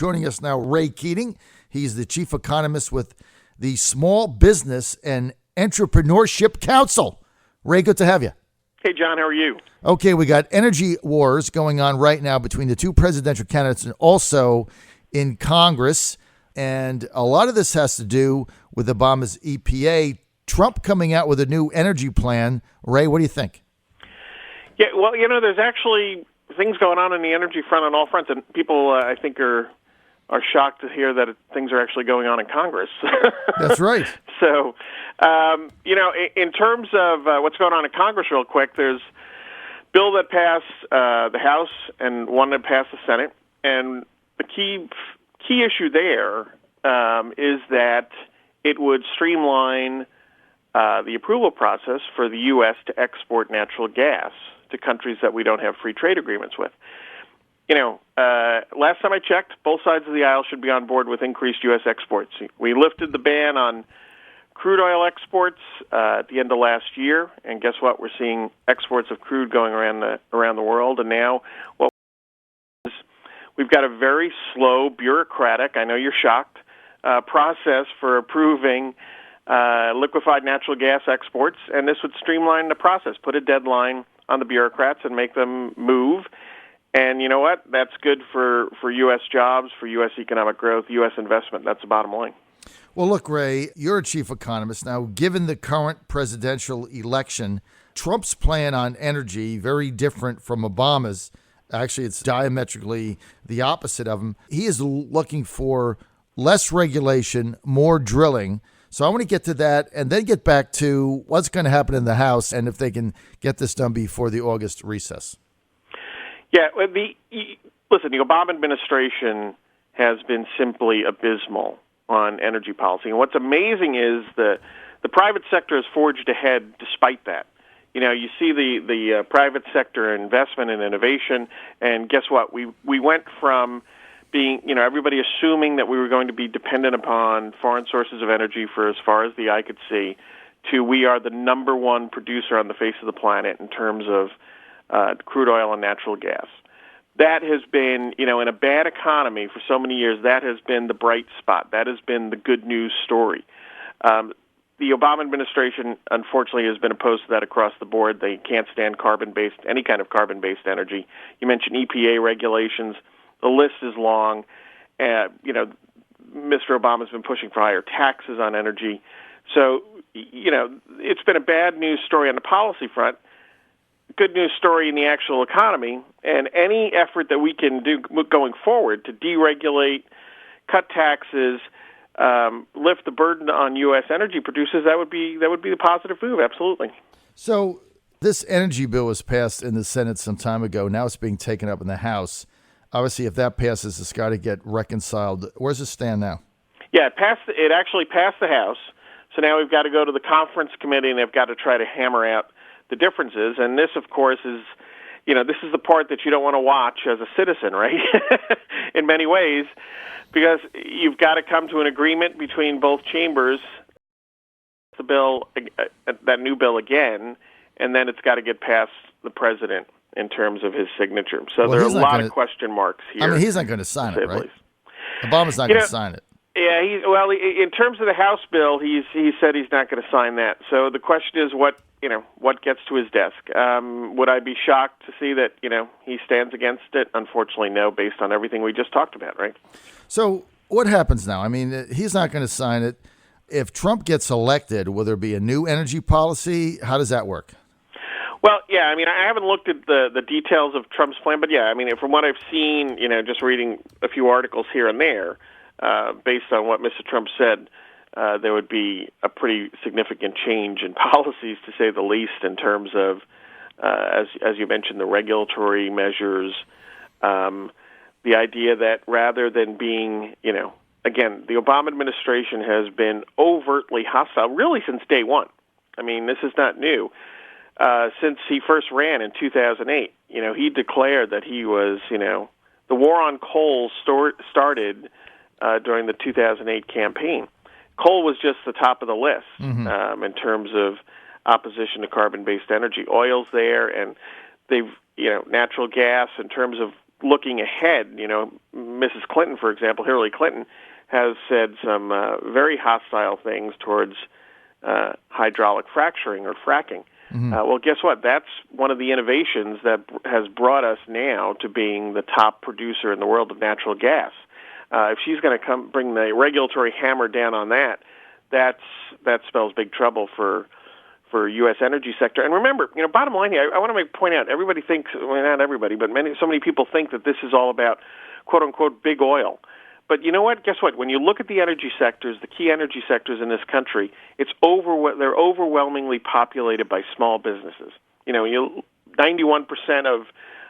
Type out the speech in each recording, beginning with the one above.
Joining us now, Ray Keating. He's the chief economist with the Small Business and Entrepreneurship Council. Ray, good to have you. Hey, John, how are you? Okay, we got energy wars going on right now between the two presidential candidates and also in Congress. And a lot of this has to do with Obama's EPA. Trump coming out with a new energy plan. Ray, what do you think? Yeah, well, there's actually things going on the energy front on all fronts, and people, I think, are shocked to hear that things are actually going on in Congress. That's right. So, in terms of what's going on in Congress, real quick, there's a bill that passed the House and one that passed the Senate, and the key issue there is that it would streamline the approval process for the U.S. to export natural gas to countries that we don't have free trade agreements with. Last time I checked, both sides of the aisle should be on board with increased U.S. exports. We lifted the ban on crude oil exports at the end of last year, and guess what? We're seeing exports of crude going around the world, and now we've got a very slow, bureaucratic, I know you're shocked, process for approving liquefied natural gas exports, and this would streamline the process, put a deadline on the bureaucrats and make them move. And you know what? That's good for U.S. jobs, for U.S. economic growth, U.S. investment. That's the bottom line. Well, look, Ray, you're a chief economist. Now, given the current presidential election, Trump's plan on energy, very different from Obama's. Actually, it's diametrically the opposite of him. He is looking for less regulation, more drilling. So I want to get to that and then get back to what's going to happen in the House and if they can get this done before the August recess. Yeah, the Obama administration has been simply abysmal on energy policy. And what's amazing is the private sector has forged ahead despite that. You see the private sector investment and innovation, and guess what? We went from being, everybody assuming that we were going to be dependent upon foreign sources of energy for as far as the eye could see, to we are the number one producer on the face of the planet in terms of crude oil and natural gas. That has been, in a bad economy for so many years, that has been the bright spot. That has been the good news story. The Obama administration, unfortunately, has been opposed to that across the board. They can't stand any kind of carbon-based energy. You mentioned EPA regulations. The list is long. Mr. Obama's been pushing for higher taxes on energy. So, it's been a bad news story on the policy front, good news story in the actual economy, and any effort that we can do going forward to deregulate, cut taxes, lift the burden on U.S. energy producers, that would be the positive move, absolutely. So this energy bill was passed in the Senate some time ago. Now it's being taken up in the House. Obviously, if that passes, it's got to get reconciled. Where's it stand now? Yeah, it actually passed the House. So now we've got to go to the conference committee, and they've got to try to hammer out the differences. And this, of course, is, this is the part that you don't want to watch as a citizen, right? In many ways, because you've got to come to an agreement between both chambers, that new bill again, and then it's got to get past the president in terms of his signature. So there are a lot of question marks here. I mean, he's not going to sign it, right? Obama's not going to sign it. Yeah, in terms of the House bill, he said he's not going to sign that. So the question is what gets to his desk. Would I be shocked to see that, he stands against it? Unfortunately, no, based on everything we just talked about, right? So what happens now? I mean, he's not going to sign it. If Trump gets elected, will there be a new energy policy? How does that work? Well, yeah, I mean, I haven't looked at the details of Trump's plan, but yeah, I mean, from what I've seen, just reading a few articles here and there, based on what Mr. Trump said, there would be a pretty significant change in policies, to say the least, in terms of, as you mentioned, the regulatory measures, the idea that rather than being, again, the Obama administration has been overtly hostile, really since day one. I mean, this is not new. Since he first ran in 2008, he declared that he was, the war on coal started during the 2008 campaign. Coal was just the top of the list in terms of opposition to carbon-based energy. Oil's there, and they've, natural gas in terms of looking ahead. Mrs. Clinton, for example, Hillary Clinton, has said some very hostile things towards hydraulic fracturing or fracking. Well, guess what? That's one of the innovations that has brought us now to being the top producer in the world of natural gas. If she's going to come bring the regulatory hammer down on that spells big trouble for U.S. energy sector. And remember, bottom line here, I want to point out, everybody thinks, well, not everybody, but so many people think that this is all about, quote unquote, big oil. But you know what? Guess what? When you look at the energy sectors, the key energy sectors in this country, they're overwhelmingly populated by small businesses. 91%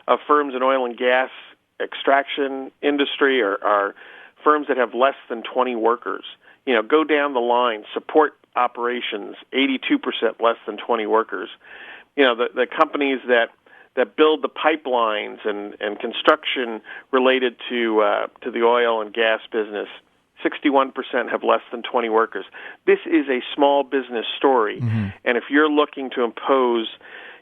of firms in oil and gas extraction industry are firms that have less than 20 workers. Go down the line, support operations, 82% less than 20 workers. The companies that build the pipelines and construction related to the oil and gas business, 61% have less than 20 workers. This is a small business story, and if you're looking to impose,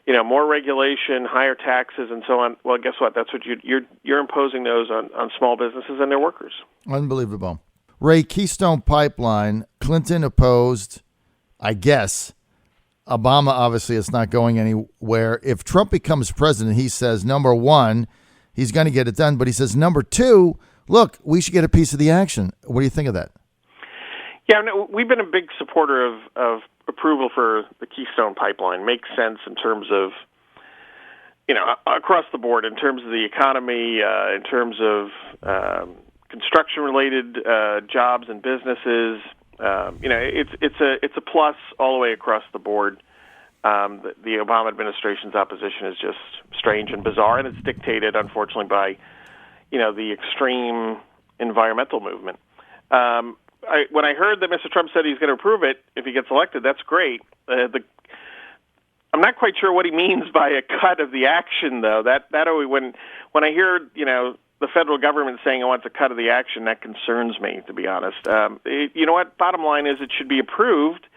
more regulation, higher taxes, and so on, well, guess what? That's what you're imposing those on small businesses and their workers. Unbelievable. Ray, Keystone Pipeline, Clinton opposed, I guess. Obama, obviously, it's not going anywhere. If Trump becomes president, he says, number one, he's going to get it done. But he says, number two, look, we should get a piece of the action. What do you think of that? Yeah, no, we've been a big supporter of approval for the Keystone Pipeline. Makes sense in terms of, across the board, in terms of the economy, in terms of construction-related jobs and businesses. It's a plus all the way across the board. The Obama administration's opposition is just strange and bizarre, and it's dictated, unfortunately, by the extreme environmental movement. When I heard that Mr. Trump said he's going to approve it if he gets elected, that's great. I'm not quite sure what he means by a cut of the action, though. That always, when I hear the federal government saying it wants a cut of the action, that concerns me, to be honest. You know what? Bottom line is it should be approved.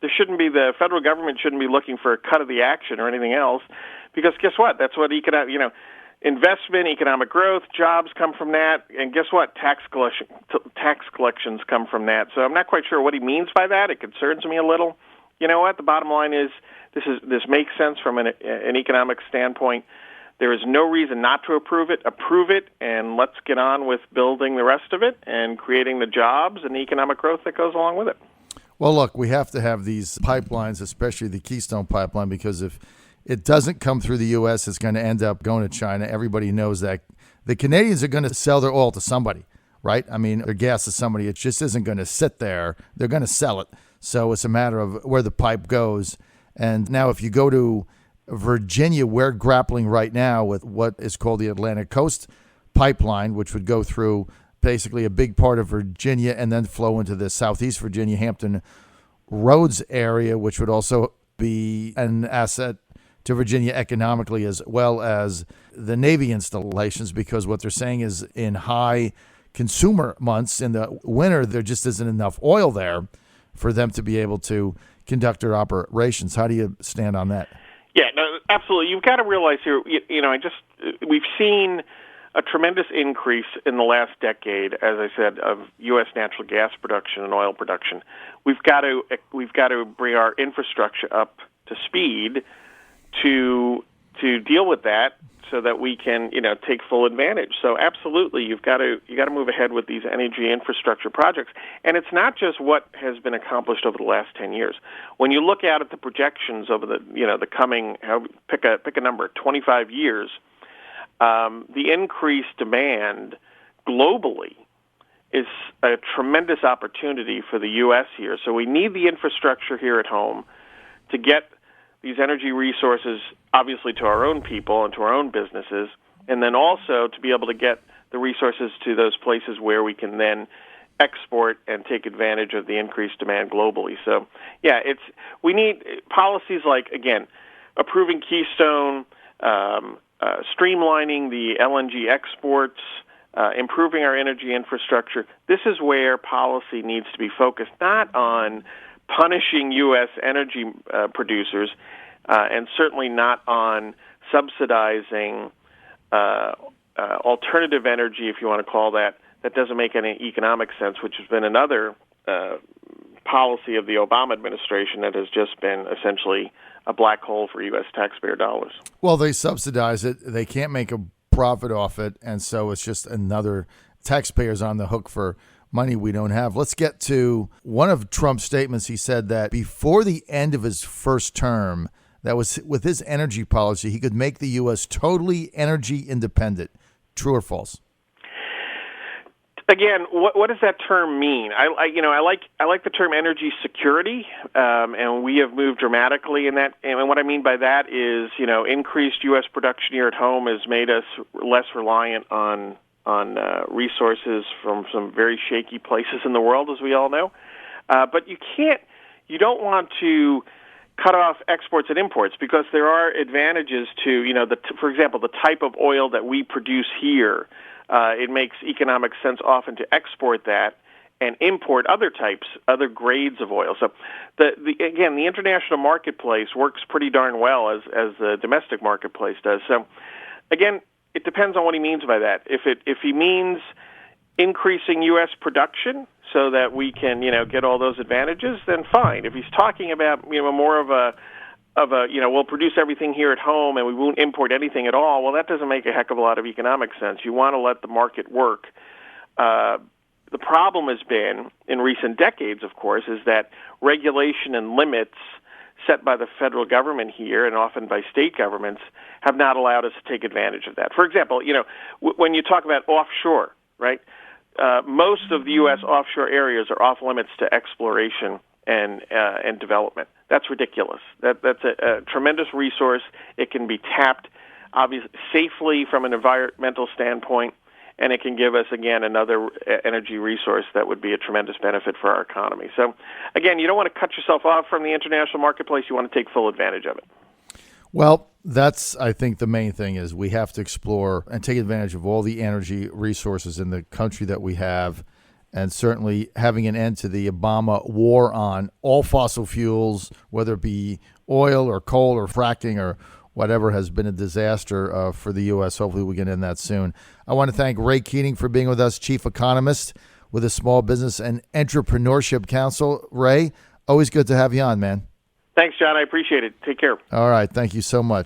The federal government shouldn't be looking for a cut of the action or anything else, because guess what? That's what investment, economic growth, jobs come from that, and guess what? Tax collections come from that. So I'm not quite sure what he means by that. It concerns me a little. You know what? The bottom line is this makes sense from an economic standpoint. There is no reason not to approve it. Approve it, and let's get on with building the rest of it and creating the jobs and the economic growth that goes along with it. Well, look, we have to have these pipelines, especially the Keystone Pipeline, because if it doesn't come through the U.S., it's going to end up going to China. Everybody knows that. The Canadians are going to sell their oil to somebody, right? I mean, their gas to somebody. It just isn't going to sit there. They're going to sell it. So it's a matter of where the pipe goes. And now if you go to Virginia, we're grappling right now with what is called the Atlantic Coast Pipeline, which would go through basically a big part of Virginia and then flow into the Southeast Virginia, Hampton Roads area, which would also be an asset to Virginia economically, as well as the Navy installations, because what they're saying is in high consumer months in the winter, there just isn't enough oil there for them to be able to conduct their operations. How do you stand on that? Yeah, no, absolutely. You've got to realize here, we've seen a tremendous increase in the last decade, as I said, of U.S. natural gas production and oil production. We've got to bring our infrastructure up to speed to deal with that, so that we can take full advantage. So absolutely, you got to move ahead with these energy infrastructure projects, and it's not just what has been accomplished over the last 10 years. When you look out at the projections over the coming pick a number 25 years, the increased demand globally is a tremendous opportunity for the U.S. here. So we need the infrastructure here at home to get these energy resources, obviously, to our own people and to our own businesses, and then also to be able to get the resources to those places where we can then export and take advantage of the increased demand globally. So, yeah, we need policies like, again, approving Keystone, streamlining the LNG exports, improving our energy infrastructure. This is where policy needs to be focused, not on punishing U.S. energy producers, and certainly not on subsidizing alternative energy, if you want to call that doesn't make any economic sense, which has been another policy of the Obama administration that has just been essentially a black hole for U.S. taxpayer dollars. Well, they subsidize it. They can't make a profit off it, and so it's just another taxpayers on the hook for money we don't have. Let's get to one of Trump's statements. He said that before the end of his first term, that was with his energy policy, he could make the U.S. totally energy independent. True or false? Again, what does that term mean? I like the term energy security, and we have moved dramatically in that. And what I mean by that is, increased U.S. production here at home has made us less reliant on resources from some very shaky places in the world, as we all know. But you don't want to cut off exports and imports, because there are advantages to, for example, the type of oil that we produce here. It makes economic sense often to export that and import other grades of oil. So, again, the international marketplace works pretty darn well as the domestic marketplace does. So, again, it depends on what he means by that. If he means increasing U.S. production so that we can, get all those advantages, then fine. If he's talking about, more of a we'll produce everything here at home and we won't import anything at all, well, that doesn't make a heck of a lot of economic sense. You want to let the market work. The problem has been, in recent decades, of course, is that regulation and limits set by the federal government here and often by state governments have not allowed us to take advantage of that. For example, when you talk about offshore, right, most of the U.S. offshore areas are off limits to exploration and development. That's ridiculous. That's a tremendous resource. It can be tapped, obviously, safely from an environmental standpoint, and it can give us, again, another energy resource that would be a tremendous benefit for our economy. So, again, you don't want to cut yourself off from the international marketplace. You want to take full advantage of it. Well, that's, I think, the main thing is we have to explore and take advantage of all the energy resources in the country that we have, and certainly having an end to the Obama war on all fossil fuels, whether it be oil or coal or fracking or whatever, has been a disaster for the U.S. Hopefully we can end that soon. I want to thank Ray Keating for being with us, Chief Economist with the Small Business and Entrepreneurship Council. Ray, always good to have you on, man. Thanks, John. I appreciate it. Take care. All right. Thank you so much.